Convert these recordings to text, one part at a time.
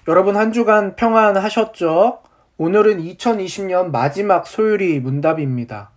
여러분 한 주간 평안하셨죠? 오늘은 2020년 마지막 소율이 문답입니다.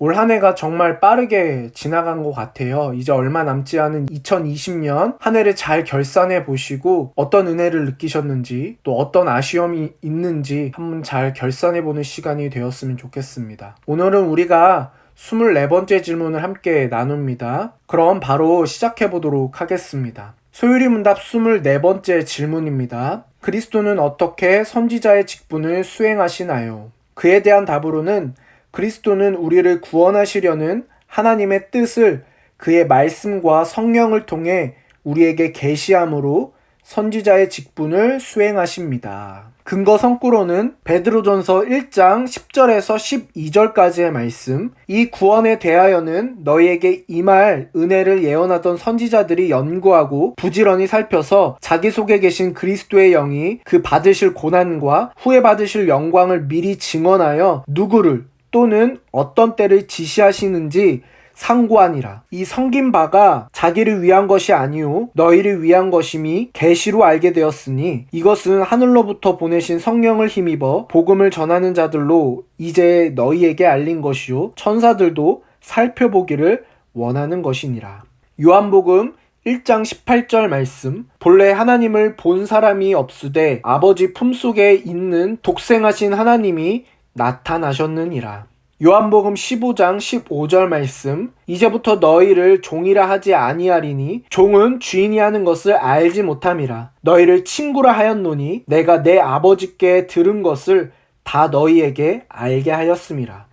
올 한 해가 정말 빠르게 지나간 것 같아요. 이제 얼마 남지 않은 2020년 한 해를 잘 결산해 보시고 어떤 은혜를 느끼셨는지 또 어떤 아쉬움이 있는지 한번 잘 결산해 보는 시간이 되었으면 좋겠습니다. 오늘은 우리가 24번째 질문을 함께 나눕니다. 그럼 바로 시작해 보도록 하겠습니다. 소율이 문답 24번째 질문입니다. 그리스도는 어떻게 선지자의 직분을 수행하시나요? 그에 대한 답으로는 그리스도는 우리를 구원하시려는 하나님의 뜻을 그의 말씀과 성령을 통해 우리에게 계시함으로 선지자의 직분을 수행하십니다. 근거 성구로는 베드로전서 1장 10절에서 12절까지의 말씀, 이 구원에 대하여는 너희에게 임할 은혜를 예언하던 선지자들이 연구하고 부지런히 살펴서 자기 속에 계신 그리스도의 영이 그 받으실 고난과 후에 받으실 영광을 미리 증언하여 누구를 또는 어떤 때를 지시하시는지 상고하니라. 이 섬긴 바가 자기를 위한 것이 아니요 너희를 위한 것임이 계시로 알게 되었으니 이것은 하늘로부터 보내신 성령을 힘입어 복음을 전하는 자들로 이제 너희에게 알린 것이요 천사들도 살펴보기를 원하는 것이니라. 요한복음 1장 18절 말씀, 본래 하나님을 본 사람이 없으되 아버지 품속에 있는 독생하신 하나님이 나타나셨느니라. 요한복음 15장 15절 말씀, 이제부터 너희를 종이라 하지 아니하리니 종은 주인이 하는 것을 알지 못함이라. 너희를 친구라 하였노니 내가 내 아버지께 들은 것을 다 너희에게 알게 하였음이라.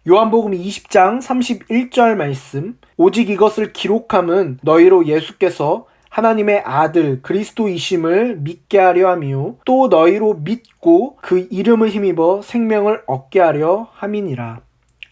요한복음 20장 31절 말씀, 오직 이것을 기록함은 너희로 예수께서 하나님의 아들 그리스도이심을 믿게 하려 함이요 또 너희로 믿고 그 이름을 힘입어 생명을 얻게 하려 함이니라.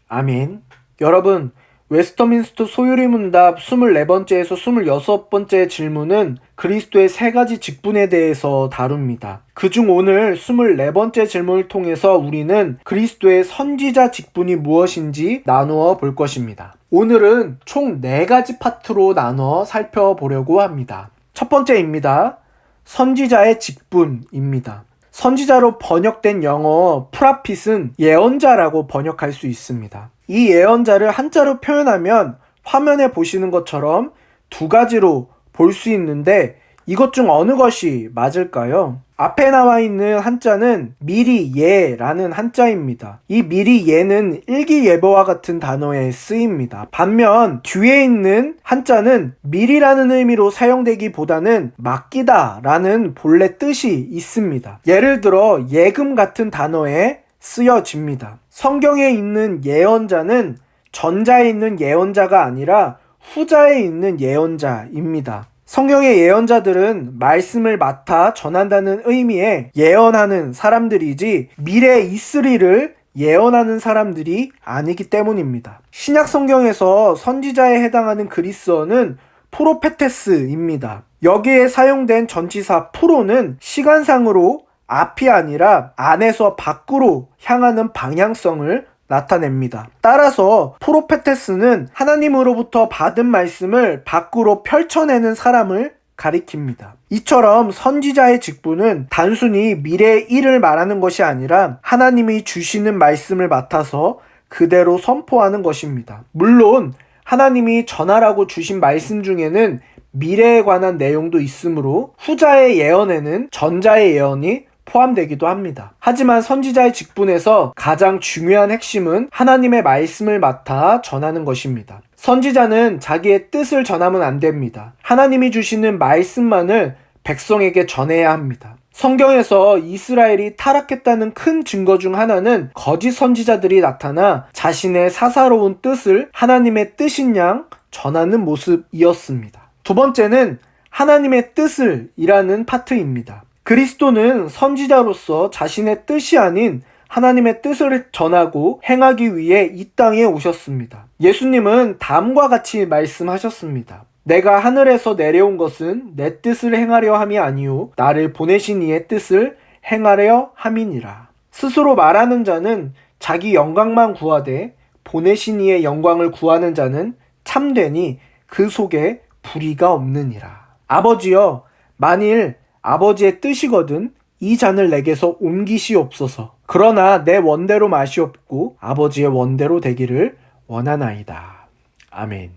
아멘. 여러분, 웨스터민스터 소율이 문답 24번째에서 26번째 질문은 그리스도의 세 가지 직분에 대해서 다룹니다. 그중 오늘 24번째 질문을 통해서 우리는 그리스도의 선지자 직분이 무엇인지 나누어 볼 것입니다. 오늘은 총 4가지 파트로 나눠 살펴보려고 합니다. 첫 번째입니다. 선지자의 직분입니다. 선지자로 번역된 영어 프라핏은 예언자라고 번역할 수 있습니다. 이 예언자를 한자로 표현하면 화면에 보시는 것처럼 2가지로 볼 수 있는데 이것 중 어느 것이 맞을까요? 앞에 나와 있는 한자는 미리 예라는 한자입니다. 이 미리 예는 일기예보와 같은 단어에 쓰입니다. 반면 뒤에 있는 한자는 미리라는 의미로 사용되기보다는 맡기다 라는 본래 뜻이 있습니다. 예를 들어 예금 같은 단어에 쓰여집니다. 성경에 있는 예언자는 전자에 있는 예언자가 아니라 후자에 있는 예언자입니다. 성경의 예언자들은 말씀을 맡아 전한다는 의미의 예언하는 사람들이지 미래에 있으리를 예언하는 사람들이 아니기 때문입니다. 신약 성경에서 선지자에 해당하는 그리스어는 프로페테스입니다. 여기에 사용된 전치사 프로는 시간상으로 앞이 아니라 안에서 밖으로 향하는 방향성을 나타냅니다. 따라서 프로페테스는 하나님으로부터 받은 말씀을 밖으로 펼쳐내는 사람을 가리킵니다. 이처럼 선지자의 직분은 단순히 미래의 일을 말하는 것이 아니라 하나님이 주시는 말씀을 맡아서 그대로 선포하는 것입니다. 물론 하나님이 전하라고 주신 말씀 중에는 미래에 관한 내용도 있으므로 후자의 예언에는 전자의 예언이 포함되기도 합니다. 하지만 선지자의 직분에서 가장 중요한 핵심은 하나님의 말씀을 맡아 전하는 것입니다. 선지자는 자기의 뜻을 전하면 안 됩니다. 하나님이 주시는 말씀만을 백성에게 전해야 합니다. 성경에서 이스라엘이 타락했다는 큰 증거 중 하나는 거짓 선지자들이 나타나 자신의 사사로운 뜻을 하나님의 뜻인 양 전하는 모습이었습니다. 두 번째는 하나님의 뜻을 이라는 파트입니다. 그리스도는 선지자로서 자신의 뜻이 아닌 하나님의 뜻을 전하고 행하기 위해 이 땅에 오셨습니다. 예수님은 다음과 같이 말씀하셨습니다. 내가 하늘에서 내려온 것은 내 뜻을 행하려 함이 아니요 나를 보내신 이의 뜻을 행하려 함이니라. 스스로 말하는 자는 자기 영광만 구하되 보내신 이의 영광을 구하는 자는 참되니 그 속에 불의가 없느니라. 아버지여, 만일 아버지의 뜻이거든 이 잔을 내게서 옮기시옵소서. 그러나 내 원대로 마시옵고 아버지의 원대로 되기를 원하나이다. 아멘.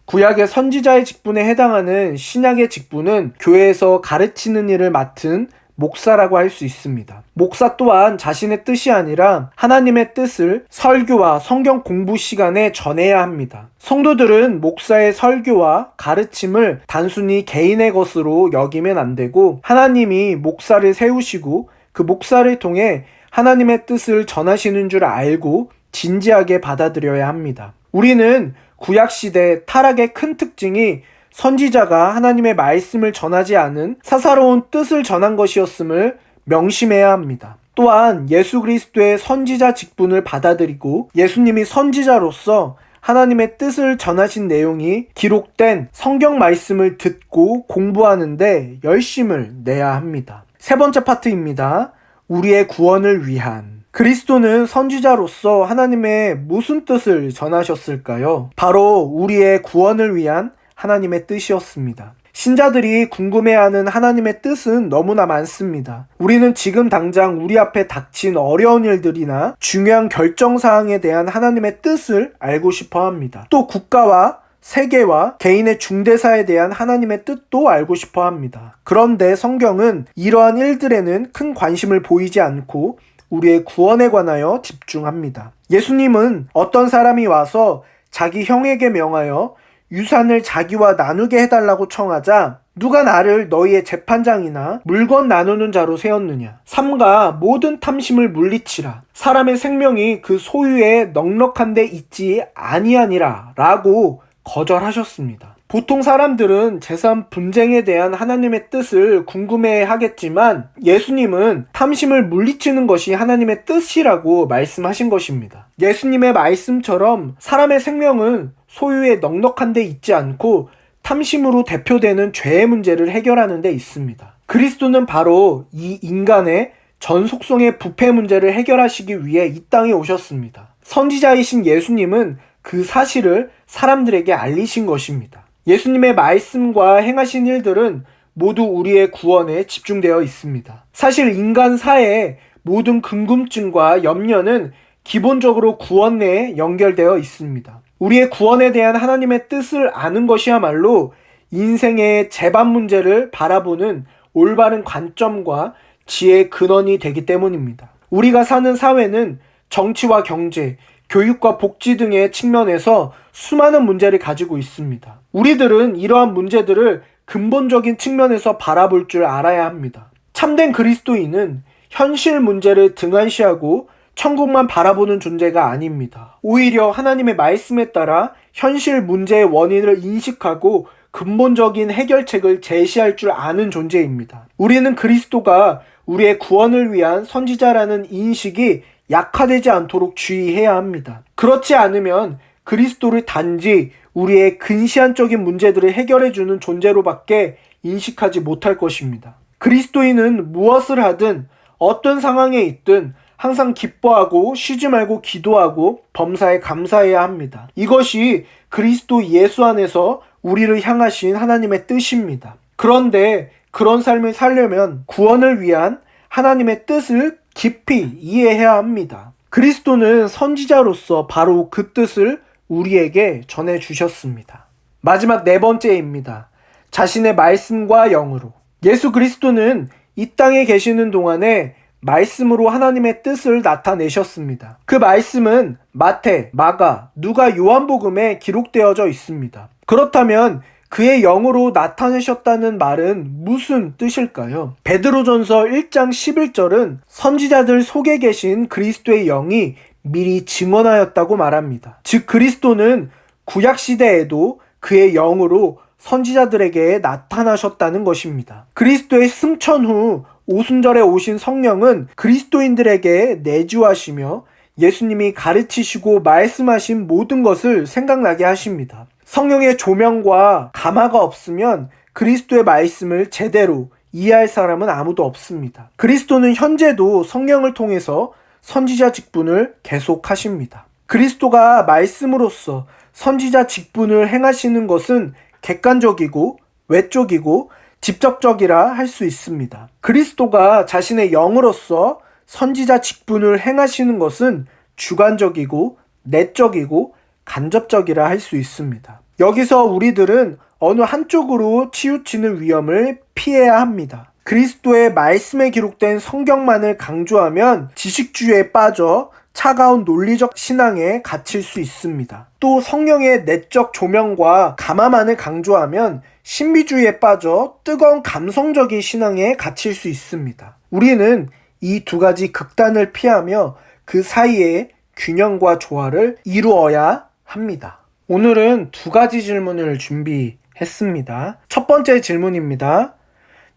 구약의 선지자의 직분에 해당하는 신약의 직분은 교회에서 가르치는 일을 맡은 목사라고 할 수 있습니다. 목사 또한 자신의 뜻이 아니라 하나님의 뜻을 설교와 성경 공부 시간에 전해야 합니다. 성도들은 목사의 설교와 가르침을 단순히 개인의 것으로 여기면 안 되고 하나님이 목사를 세우시고 그 목사를 통해 하나님의 뜻을 전하시는 줄 알고 진지하게 받아들여야 합니다. 우리는 구약시대 타락의 큰 특징이 선지자가 하나님의 말씀을 전하지 않은 사사로운 뜻을 전한 것이었음을 명심해야 합니다. 또한 예수 그리스도의 선지자 직분을 받아들이고 예수님이 선지자로서 하나님의 뜻을 전하신 내용이 기록된 성경 말씀을 듣고 공부하는데 열심을 내야 합니다. 세 번째 파트입니다. 우리의 구원을 위한. 그리스도는 선지자로서 하나님의 무슨 뜻을 전하셨을까요? 바로 우리의 구원을 위한 하나님의 뜻이었습니다. 신자들이 궁금해하는 하나님의 뜻은 너무나 많습니다. 우리는 지금 당장 우리 앞에 닥친 어려운 일들이나 중요한 결정사항에 대한 하나님의 뜻을 알고 싶어 합니다. 또 국가와 세계와 개인의 중대사에 대한 하나님의 뜻도 알고 싶어 합니다. 그런데 성경은 이러한 일들에는 큰 관심을 보이지 않고 우리의 구원에 관하여 집중합니다. 예수님은 어떤 사람이 와서 자기 형에게 명하여 유산을 자기와 나누게 해달라고 청하자 누가 나를 너희의 재판장이나 물건 나누는 자로 세웠느냐. 삼가 모든 탐심을 물리치라. 사람의 생명이 그 소유에 넉넉한 데 있지 아니하니라 라고 거절하셨습니다. 보통 사람들은 재산 분쟁에 대한 하나님의 뜻을 궁금해 하겠지만 예수님은 탐심을 물리치는 것이 하나님의 뜻이라고 말씀하신 것입니다. 예수님의 말씀처럼 사람의 생명은 소유에 넉넉한 데 있지 않고 탐심으로 대표되는 죄의 문제를 해결하는 데 있습니다. 그리스도는 바로 이 인간의 전 속성의 부패 문제를 해결하시기 위해 이 땅에 오셨습니다. 선지자이신 예수님은 그 사실을 사람들에게 알리신 것입니다. 예수님의 말씀과 행하신 일들은 모두 우리의 구원에 집중되어 있습니다. 사실 인간사의 모든 궁금증과 염려는 기본적으로 구원 내에 연결되어 있습니다. 우리의 구원에 대한 하나님의 뜻을 아는 것이야말로 인생의 재반 문제를 바라보는 올바른 관점과 지혜의 근원이 되기 때문입니다. 우리가 사는 사회는 정치와 경제, 교육과 복지 등의 측면에서 수많은 문제를 가지고 있습니다. 우리들은 이러한 문제들을 근본적인 측면에서 바라볼 줄 알아야 합니다. 참된 그리스도인은 현실 문제를 등한시하고 천국만 바라보는 존재가 아닙니다. 오히려 하나님의 말씀에 따라 현실 문제의 원인을 인식하고 근본적인 해결책을 제시할 줄 아는 존재입니다. 우리는 그리스도가 우리의 구원을 위한 선지자라는 인식이 약화되지 않도록 주의해야 합니다. 그렇지 않으면 그리스도를 단지 우리의 근시안적인 문제들을 해결해주는 존재로밖에 인식하지 못할 것입니다. 그리스도인은 무엇을 하든 어떤 상황에 있든 항상 기뻐하고 쉬지 말고 기도하고 범사에 감사해야 합니다. 이것이 그리스도 예수 안에서 우리를 향하신 하나님의 뜻입니다. 그런데 그런 삶을 살려면 구원을 위한 하나님의 뜻을 깊이 이해해야 합니다. 그리스도는 선지자로서 바로 그 뜻을 우리에게 전해주셨습니다. 마지막 네 번째입니다. 자신의 말씀과 영으로. 예수 그리스도는 이 땅에 계시는 동안에 말씀으로 하나님의 뜻을 나타내셨습니다. 그 말씀은 마태, 마가, 누가, 요한복음에 기록되어져 있습니다. 그렇다면 그의 영으로 나타내셨다는 말은 무슨 뜻일까요? 베드로전서 1장 11절은 선지자들 속에 계신 그리스도의 영이 미리 증언하였다고 말합니다. 즉 그리스도는 구약시대에도 그의 영으로 선지자들에게 나타나셨다는 것입니다. 그리스도의 승천 후 오순절에 오신 성령은 그리스도인들에게 내주하시며 예수님이 가르치시고 말씀하신 모든 것을 생각나게 하십니다. 성령의 조명과 감화가 없으면 그리스도의 말씀을 제대로 이해할 사람은 아무도 없습니다. 그리스도는 현재도 성령을 통해서 선지자 직분을 계속하십니다. 그리스도가 말씀으로써 선지자 직분을 행하시는 것은 객관적이고 외적이고 직접적이라 할 수 있습니다. 그리스도가 자신의 영으로서 선지자 직분을 행하시는 것은 주관적이고 내적이고 간접적이라 할 수 있습니다. 여기서 우리들은 어느 한쪽으로 치우치는 위험을 피해야 합니다. 그리스도의 말씀에 기록된 성경만을 강조하면 지식주의에 빠져 차가운 논리적 신앙에 갇힐 수 있습니다. 또 성령의 내적 조명과 감화만을 강조하면 신비주의에 빠져 뜨거운 감성적인 신앙에 갇힐 수 있습니다. 우리는 이 두 가지 극단을 피하며 그 사이에 균형과 조화를 이루어야 합니다. 오늘은 두 가지 질문을 준비했습니다. 첫 번째 질문입니다.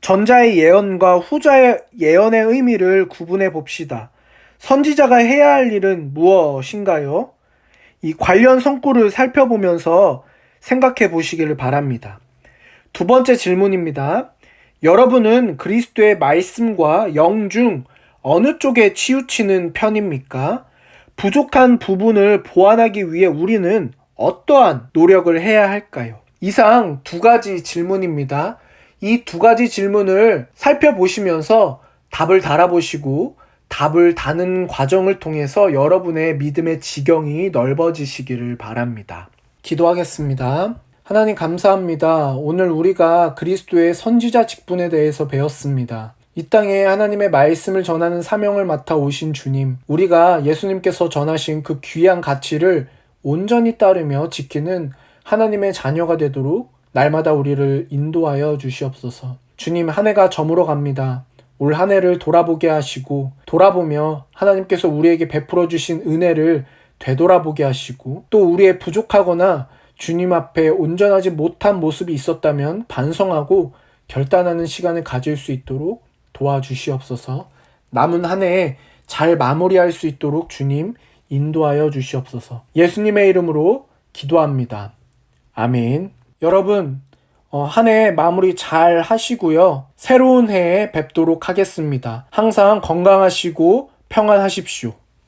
전자의 예언과 후자의 예언의 의미를 구분해 봅시다. 선지자가 해야 할 일은 무엇인가요? 이 관련 성구를 살펴보면서 생각해 보시기를 바랍니다. 두 번째 질문입니다. 여러분은 그리스도의 말씀과 영 중 어느 쪽에 치우치는 편입니까? 부족한 부분을 보완하기 위해 우리는 어떠한 노력을 해야 할까요? 이상 두 가지 질문입니다. 이 두 가지 질문을 살펴보시면서 답을 달아보시고 답을 다는 과정을 통해서 여러분의 믿음의 지경이 넓어지시기를 바랍니다. 기도하겠습니다. 하나님 감사합니다. 오늘 우리가 그리스도의 선지자 직분에 대해서 배웠습니다. 이 땅에 하나님의 말씀을 전하는 사명을 맡아 오신 주님, 우리가 예수님께서 전하신 그 귀한 가치를 온전히 따르며 지키는 하나님의 자녀가 되도록 날마다 우리를 인도하여 주시옵소서. 주님, 한 해가 저물어 갑니다. 올 한 해를 돌아보게 하시고 돌아보며 하나님께서 우리에게 베풀어 주신 은혜를 되돌아보게 하시고 또 우리의 부족하거나 주님 앞에 온전하지 못한 모습이 있었다면 반성하고 결단하는 시간을 가질 수 있도록 도와주시옵소서. 남은 한 해에 잘 마무리할 수 있도록 주님 인도하여 주시옵소서. 예수님의 이름으로 기도합니다. 아멘. 여러분, 한 해 마무리 잘 하시고요. 새로운 해에 뵙도록 하겠습니다. 항상 건강하시고 평안하십시오.